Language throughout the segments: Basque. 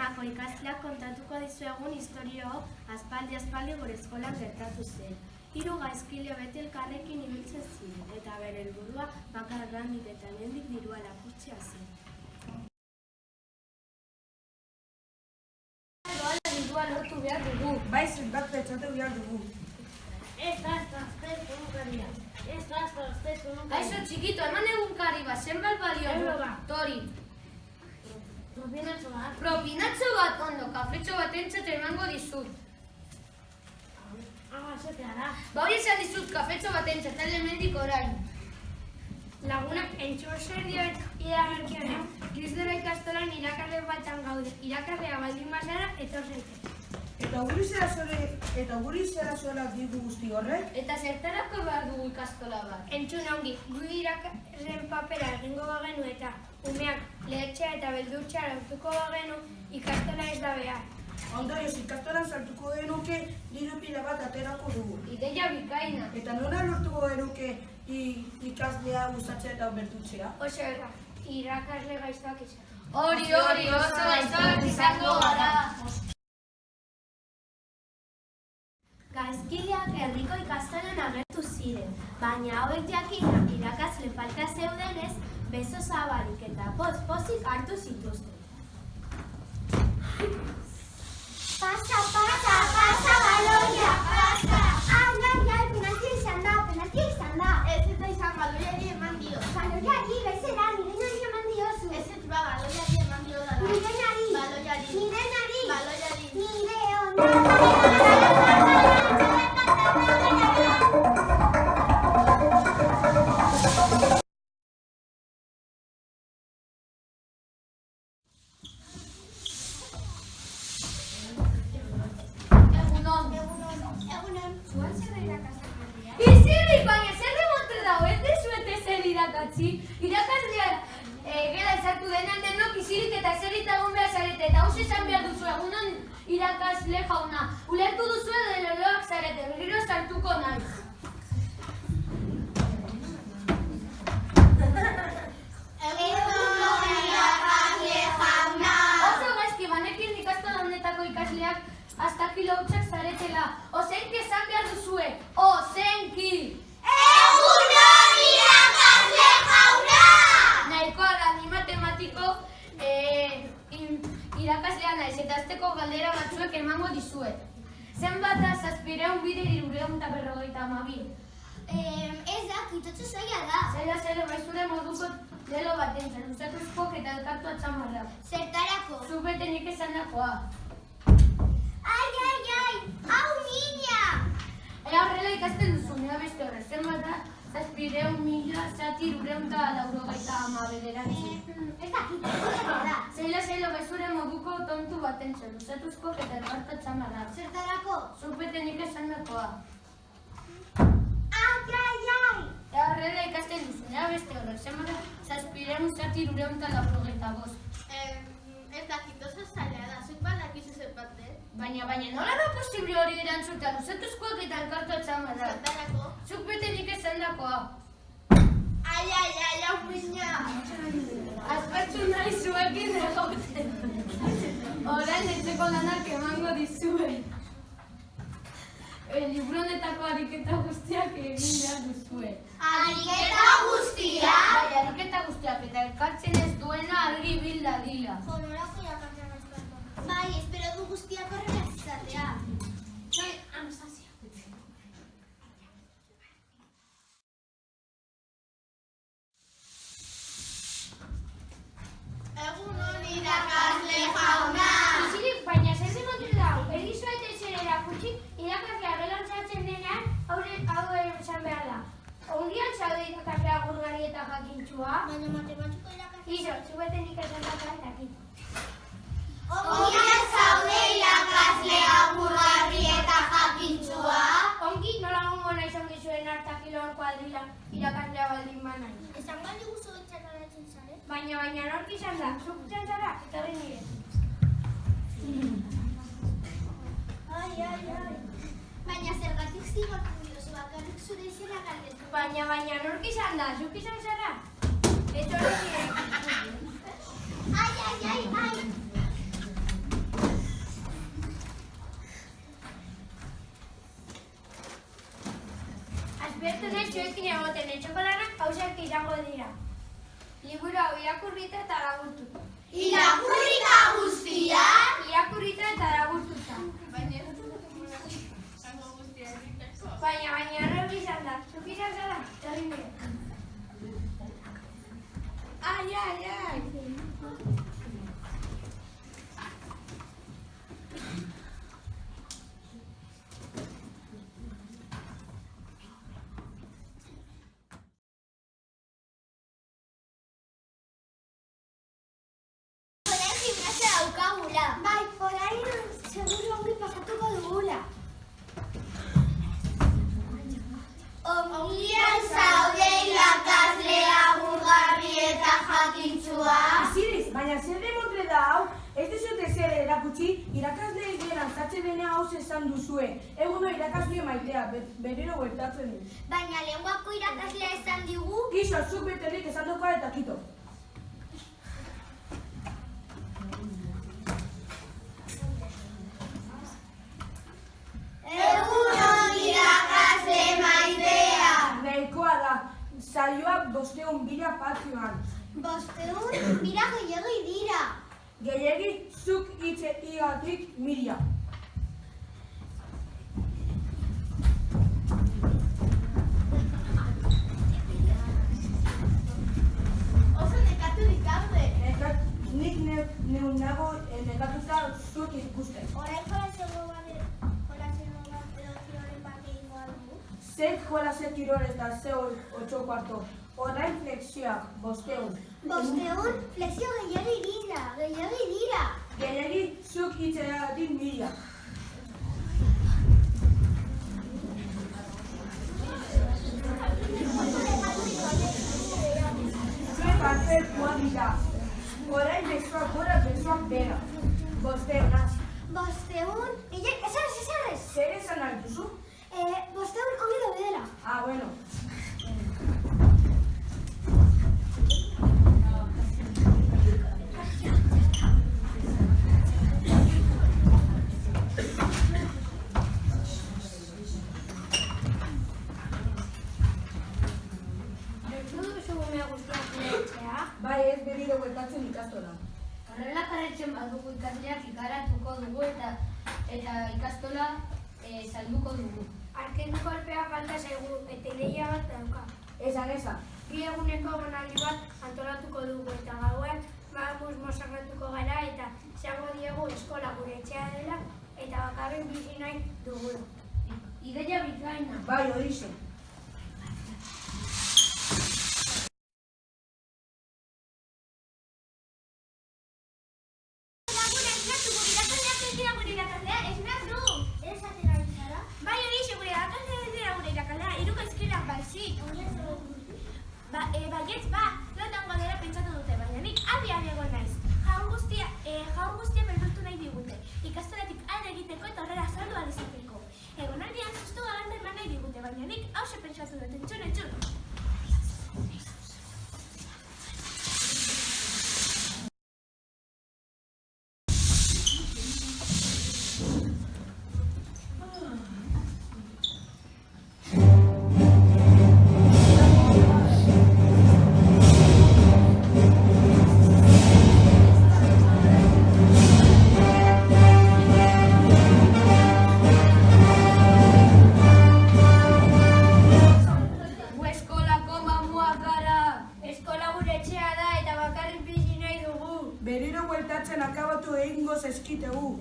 Honako ikasleak kontatuko dizuegun historio aspaldi gure eskolan gertatu zen. 3 gaizkile beti elkarrekin ibiltzen ziren, eta bere helburua bakarrik eta hemendik dirua lapurtzea zen. Dirua lortu behar dugu. Bai, zenbat pentsatu behar dugu. Kaixo txikito, eman egunkari bat, zenbat balio du? Tori. Propinatxo bat, ondo, kafetxo bat entzat emango dizut. Ba hori esan dizut, kafetxo bat entzat, elementik orain. Lagunak entxur zer dio iragarkionean, Kristora ikastolan irakasle batan gaude. Irakaslea baldin bazara, etorzeite. Eta guri zera zuela digu guzti horrek? Eta zertarako behar dugu ikastola bat? Entzun ongi, gu irakasleen papera egingo bagenu eta umeak lehetxea eta beldurtxea lortuko bagenu, ikastola ez da behar. Ondorioz, ikastolan sartuko genuke diru pila bat aterako dugu. Ideia bikaina. Eta nola lortuko genuke ikaslea gustatzea eta bertutzea? Oso irakasle gaiztoak izan. Hori, oso gaiztoak izango gara. Gaizkileak herriko ikastolan agertu ziren, baina hauek jakina irakasle falta zeudenez, beso zabalik eta pozik hartu zituzten. Pasa, baloia, pasa! Ai, penaltia izan da. Ez eta izan baloiari eman dio. Baloiari, bezera, nirenari eman diozu. Ez ez ba, baloiari eman dio da. Nirenari. Irakaslea gela izartu denan denok izirik eta eserita egon behar zarete, eta hauxe esan behar duzu egunon irakasle jauna. Ulertu duzu edo loloak zarete, berriro sartuko naiz. Egunon irakasle jauna! Oso gaizki banekin ikastola honetako ikasleak hasta kiloutxak zaretela. Ozenki esan behar duzue, ozenki! Egunon irakasle jauna! Nahikoa da, ni matematiko irakaslea naiz eta azteko galdera batzuek emango dizuet. Zenbat da 752 Ez da, kitotxo zaila da. Zaila, baizure moduko lelo bat entzat, luzatuzkoak eta elkartu atxamarra. Zertarako? Zupetenik esan dakoa. Ai, hau niña! Ea horrela ikasten duzu, nea beste horre. Zenbat da 752 Ez da, kitotxo da. Zaila, baizure moduko tontu bat entzat, luzatuzkoak eta elkartu atxamarra. Zertarako? Zupetenik esan dakoa. Ai! Ea horrela ikasten duzu, nea beste horre. Zenbat da 752 Ez da, kitotxo zaila da. Zuk badakizu zenbaten? Baina nola da posible hori erantzutea, luzatuzkoak eta elkartu atxamarra? Zertarako? Zuk betenik esan dakoa. Ai, hau niña! Azpatzu nahi zuekin egoten. Orain etxeko lanak emango dizuen. Liburu honetako ariketa guztiak egin behar duzue. Ariketa guztia? Bai, ariketa guztiak eta elkartzen ez duena argi bil dadila. Honorako irakasle gaiztoak. Bai, espero du guztiak horrela izatea. Egunon irakasle jauna! Isirik, baina zer demotu dau, erizuet ezer erakutsi, irakaslea gelan sartzen denean, hau esan behar da. Ongian zaude irakaslea gurgari eta jakintxua? Baina matematiko irakasle... Iso, zubetenik esan daka eta kito. Ongian zaude irakaslea gurgarri eta jakintxua? Ongi, nola gongo nahi zongi zuen hartakilor kuadrila irakaslea baldin banai. Esan baldi guzu etxakalatzen zare? Baina nork izan da, zuk izan zara, eta hori nire. Ai. Baina zergatik zigortu diozu bakarrik zure izena galdetu. Baina nork izan da, zuk izan zara, eta hori nire. Ai. Gertu nahi zuekin egoten etxokolanak hausak izango dira. Liburu hau irakurrita eta laburtuta. Irakurrita guztia? Irakurrita eta laburtuta. Baina error izan da. Zuk izan zara, torri nire. Ai. Orain gimnasia daukagula. Bai, orain seguru ongi pasatuko dugula. Ongian zaude irakasle agurgarri eta jakintsua. Asiris, baina zer demontre da hau? Ez dizute zer erakutsi, irakasle egin altzatzen dena hau esan duzue. Eguno irakasle maitea, berriro huertatzen du. Baina lenguako irakaslea esan digu. Gizo, zuk beterik esan dokoa eta kito. Egunon irakasle maitea. Nahikoa da, saioak 500 bira patioan. 500 bira gehiegi dira. Gehiegi, zuk hitzeagatik 1000. Oso nekaturik gaude. Nik nago nekatuta zuk ikusten. Orain jolasegoa bat edo kiroren bat egingo dugu. Zer jolase kirolez da zeo 8:15. Orain flexioak 500. 500 flexio gehiegi dira. Gehiegi, zuk hitzeagatik 1000. Zuek alfertuak dira. Orain besoak gora, besoak bera. 500 hasi. 500? Esan Zer esan nahi duzu? 500 ongi daudela. Ah, bueno. Bai, ez berriro bueltatzen ikastola. Horrela jarraitzen badugu ikasleak ikaratuko dugu eta ikastola salduko dugu. Arken kolpea falta zaigu eta ideia bat dauka. Esan. Bi eguneko emanaldi bat antolatuko dugu eta gauean maguz mozarratuko gara eta izango diegu eskola gure etxea dela eta bakarrik bizi nahi dugula. Ideia bikaina. Bai, horixe. Baietz lotan galdera pentsatu dute, baina nik abian egon naiz. Jaur guztia beldurtu nahi digute. Ikastolatik alde egiteko eta horrela saldu ahal izateko. Egonaldian sustu galanta eman nahi digute, baina nik hause pentsatu dut, entzun. Berriro bueltatzen akabatu egingo zeskitegu.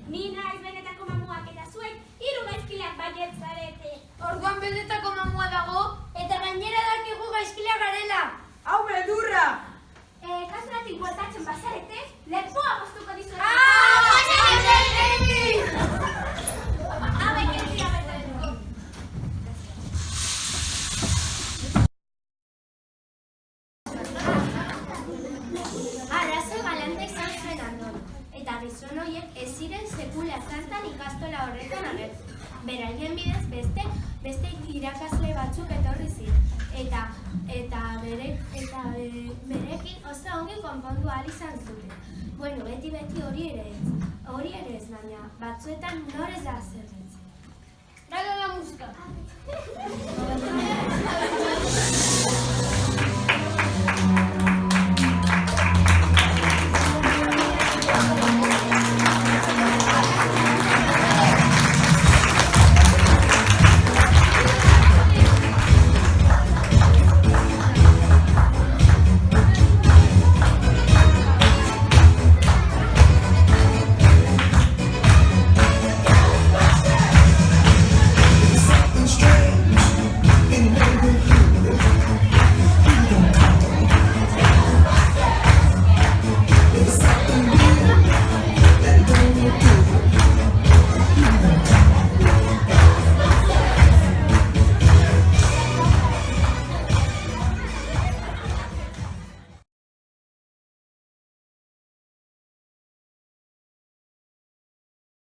Ni naiz benetako mamuak eta zuek 3 gaizkileak baietz zarete. Orduan benetako mamua dago eta gainera dakigu gaizkileak garela. Hau beldurra! Kastolatik bueltatzen bazarete, lepoa moztuko dizuet. Hauek ez dira betatuko. Arazo galanta izan zuen Andon, eta gizon horiek ez ziren sekula zantzan ikastola horretan agertu. Beraien bidez beste irakasle bat batzuk etorri ziren, eta berekin oso ongi konpondu ahal izan zuten. Bueno, beti hori ere ez, baina batzuetan nor ez da zerretzen. Dale la música.